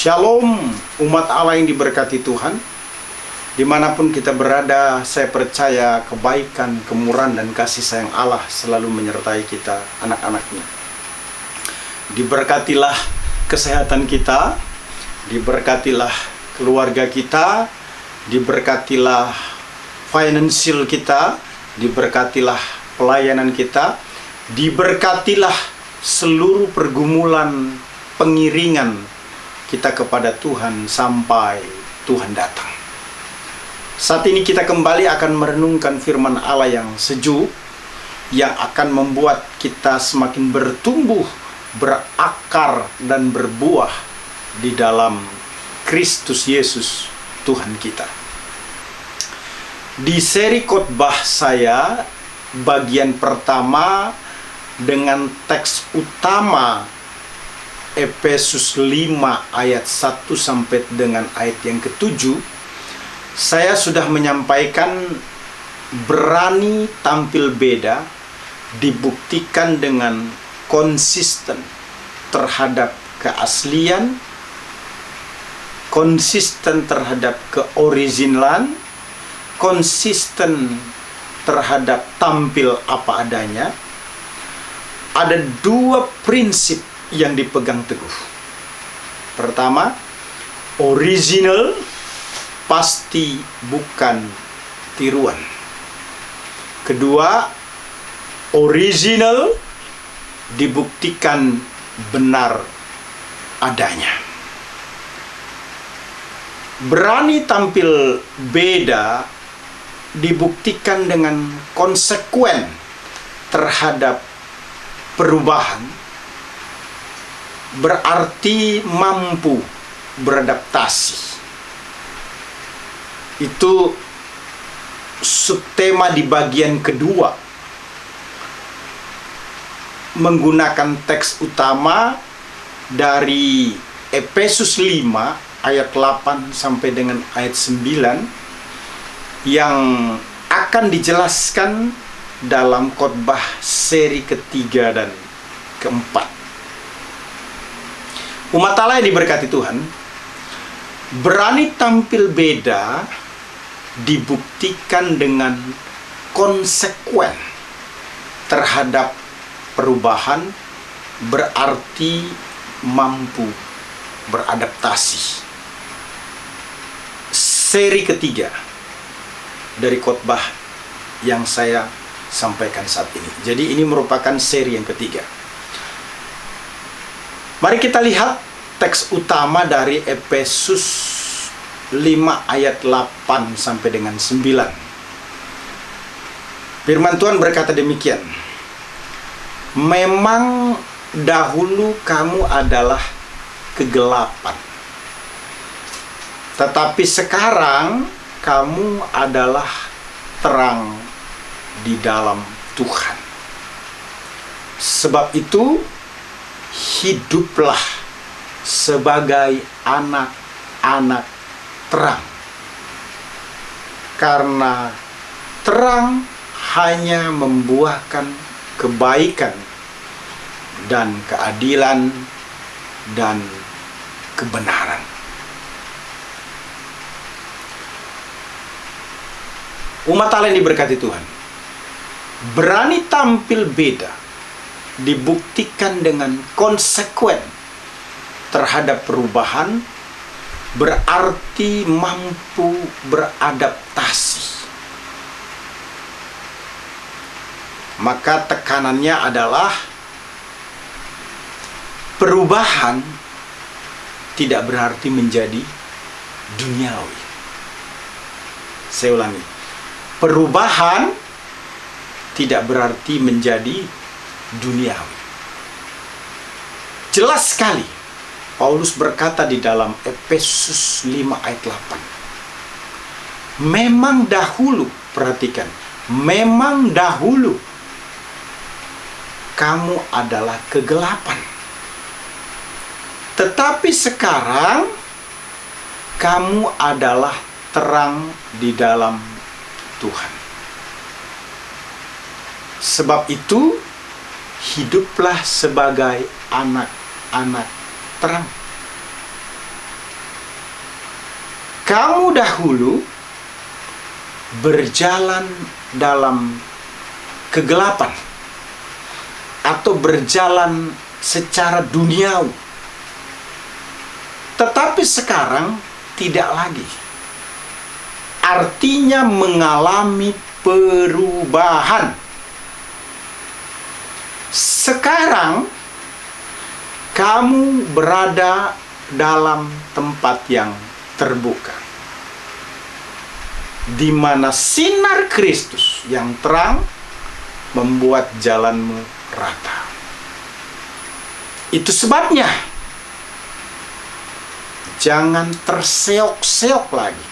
Shalom umat Allah yang diberkati Tuhan. Dimanapun kita berada, saya percaya kebaikan, kemurahan, dan kasih sayang Allah selalu menyertai kita, anak-anaknya. Diberkatilah kesehatan kita, diberkatilah keluarga kita, diberkatilah financial kita, diberkatilah pelayanan kita, diberkatilah seluruh pergumulan pengiringan kita kepada Tuhan sampai Tuhan datang. Saat ini kita kembali akan merenungkan firman Allah yang sejuk, yang akan membuat kita semakin bertumbuh, berakar, dan berbuah di dalam Kristus Yesus Tuhan kita. Di seri khotbah saya, bagian pertama dengan teks utama Efesus 5 ayat 1 sampai dengan ayat yang ke-7, saya sudah menyampaikan berani tampil beda dibuktikan dengan konsisten terhadap keaslian, konsisten terhadap keoriginalan, konsisten terhadap tampil apa adanya. Ada dua prinsip yang dipegang teguh. Pertama, original pasti bukan tiruan. Kedua, original dibuktikan benar adanya. Berani tampil beda dibuktikan dengan konsekuen terhadap perubahan, berarti mampu beradaptasi. Itu subtema di bagian kedua, menggunakan teks utama dari Efesus 5 ayat 8 sampai dengan ayat 9 yang akan dijelaskan dalam khotbah seri ketiga dan keempat. Umat Allah yang diberkati Tuhan, berani tampil beda dibuktikan dengan konsekuen terhadap perubahan, berarti mampu beradaptasi. Seri ketiga dari khotbah yang saya sampaikan saat ini. Jadi ini merupakan seri yang ketiga. Mari kita lihat teks utama dari Efesus 5 ayat 8 sampai dengan 9. Firman Tuhan berkata demikian. Memang dahulu kamu adalah kegelapan, tetapi sekarang kamu adalah terang di dalam Tuhan. Sebab itu, hiduplah sebagai anak-anak terang, karena terang hanya membuahkan kebaikan dan keadilan dan kebenaran. Umat Allah yang diberkati Tuhan, berani tampil beda dibuktikan dengan konsekuen terhadap perubahan, berarti mampu beradaptasi. Maka tekanannya adalah perubahan tidak berarti menjadi duniawi. Saya ulangi, perubahan tidak berarti menjadi duniawi. Jelas sekali Paulus berkata di dalam Efesus 5 ayat 8. Memang dahulu, perhatikan, memang dahulu kamu adalah kegelapan, tetapi sekarang kamu adalah terang di dalam Tuhan. Sebab itu, hiduplah sebagai anak-anak terang. kamu dahulu berjalan dalam kegelapan atau berjalan secara duniawi. Tetapi sekarang tidak lagi. Artinya mengalami perubahan. Sekarang kamu berada dalam tempat yang terbuka, di mana sinar Kristus yang terang membuat jalanmu rata. Itu sebabnya jangan terseok-seok lagi.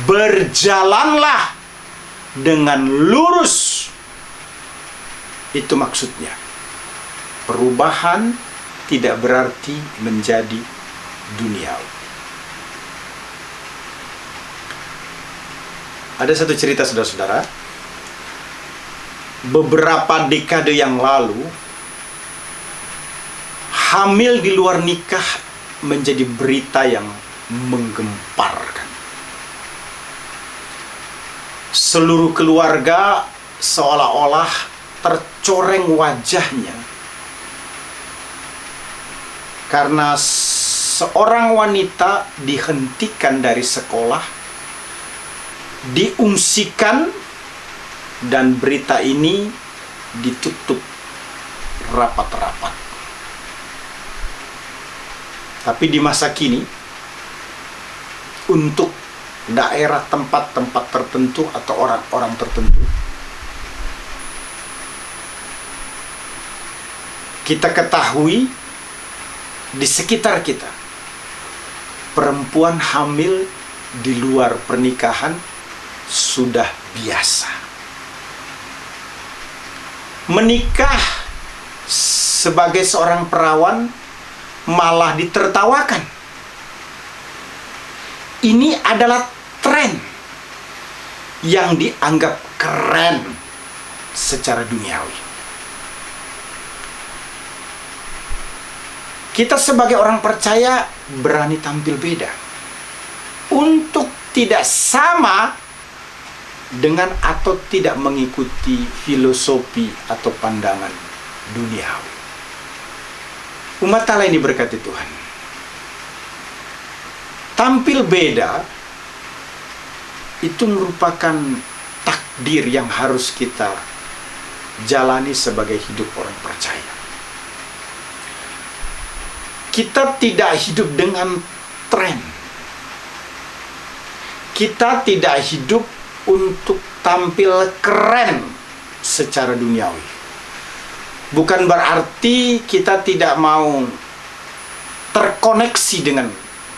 Berjalanlah dengan lurus. Itu maksudnya. Perubahan tidak berarti menjadi duniawi. Ada satu cerita, saudara-saudara. Beberapa dekade yang lalu, hamil di luar nikah menjadi berita yang menggemparkan. Seluruh keluarga seolah-olah tercoreng wajahnya karena seorang wanita dihentikan dari sekolah, diungsikan, dan berita ini ditutup rapat-rapat. Tapi di masa kini, untuk daerah tempat-tempat tertentu atau orang-orang tertentu, kita ketahui di sekitar kita, perempuan hamil di luar pernikahan sudah biasa. Menikah sebagai seorang perawan malah ditertawakan. Ini adalah tren yang dianggap keren secara duniawi. Kita sebagai orang percaya berani tampil beda untuk tidak sama dengan atau tidak mengikuti filosofi atau pandangan duniawi. Umat Allah yang diberkati Tuhan, tampil beda itu merupakan takdir yang harus kita jalani sebagai hidup orang percaya. Kita tidak hidup dengan tren. Kita tidak hidup untuk tampil keren secara duniawi. Bukan berarti kita tidak mau terkoneksi dengan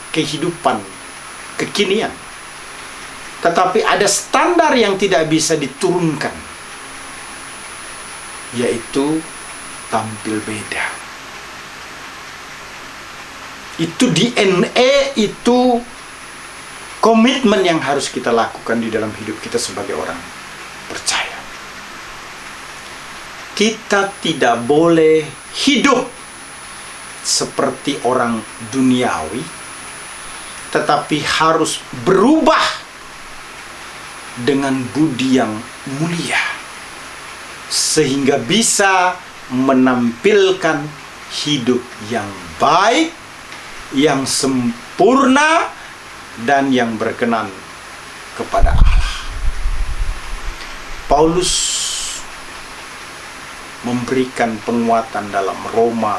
kehidupan kekinian. Tetapi ada standar yang tidak bisa diturunkan, yaitu tampil beda. Itu DNA, itu komitmen yang harus kita lakukan di dalam hidup kita sebagai orang percaya. Kita tidak boleh hidup seperti orang duniawi, tetapi harus berubah dengan budi yang mulia, sehingga bisa menampilkan hidup yang baik, yang sempurna, dan yang berkenan kepada Allah. Paulus memberikan penguatan dalam Roma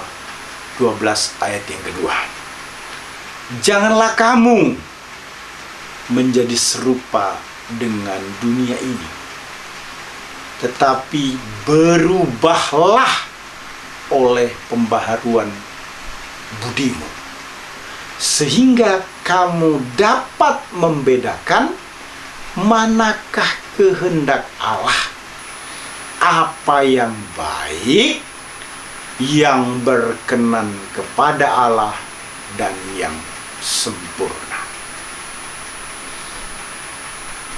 12 ayat yang kedua. Janganlah kamu menjadi serupa dengan dunia ini, tetapi berubahlah oleh pembaharuan budimu, sehingga kamu dapat membedakan manakah kehendak Allah, apa yang baik, yang berkenan kepada Allah, dan yang sempurna.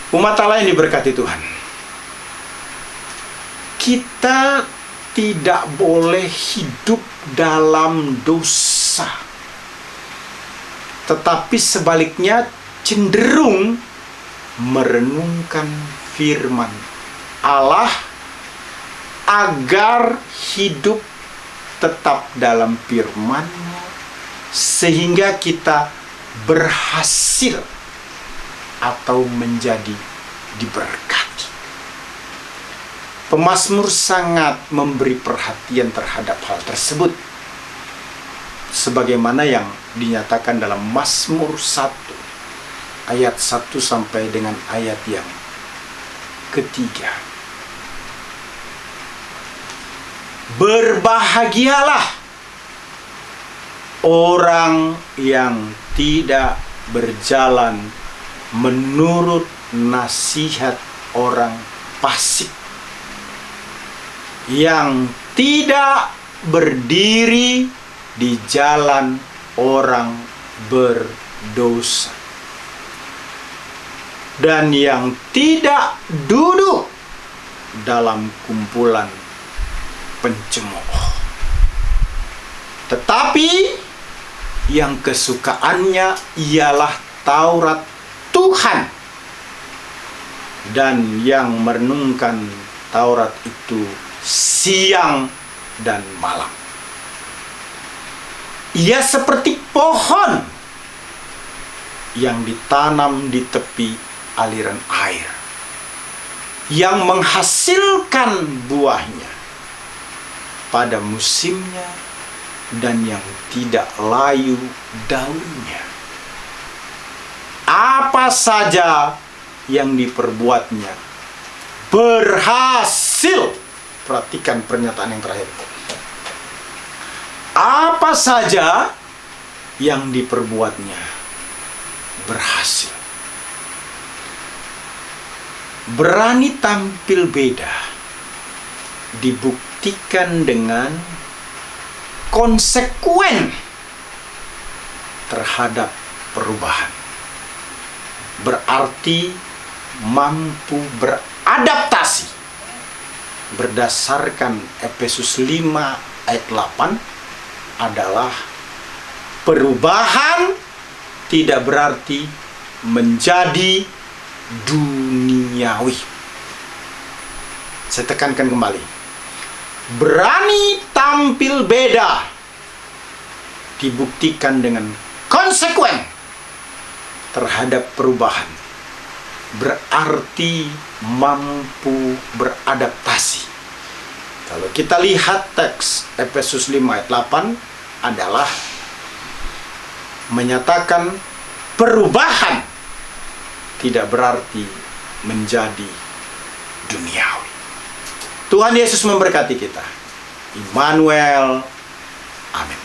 Umat Allah yang diberkati Tuhan, kita tidak boleh hidup dalam dosa, tetapi sebaliknya cenderung merenungkan firman Allah agar hidup tetap dalam firman-Nya, sehingga kita berhasil atau menjadi diberkati. Pemazmur sangat memberi perhatian terhadap hal tersebut, sebagaimana yang dinyatakan dalam Mazmur 1 ayat 1 sampai dengan ayat yang ketiga. Berbahagialah orang yang tidak berjalan menurut nasihat orang fasik, yang tidak berdiri di jalan orang berdosa, dan yang tidak duduk dalam kumpulan pencemooh, tetapi yang kesukaannya ialah Taurat Tuhan, dan yang merenungkan Taurat itu siang dan malam. Ia seperti pohon yang ditanam di tepi aliran air, yang menghasilkan buahnya pada musimnya, dan yang tidak layu daunnya. Apa saja yang diperbuatnya berhasil. Perhatikan pernyataan yang terakhir. Apa saja yang diperbuatnya berhasil. Berani tampil beda dibuktikan dengan konsekuen terhadap perubahan. Berarti mampu beradaptasi. Berdasarkan Efesus 5 ayat 8 adalah perubahan tidak berarti menjadi duniawi. Saya tekankan kembali. Berani tampil beda dibuktikan dengan konsekuen terhadap perubahan. Berarti mampu beradaptasi. Kalau kita lihat teks Efesus 5 ayat 8 adalah menyatakan perubahan tidak berarti menjadi duniawi. Tuhan Yesus memberkati kita. Immanuel. Amin.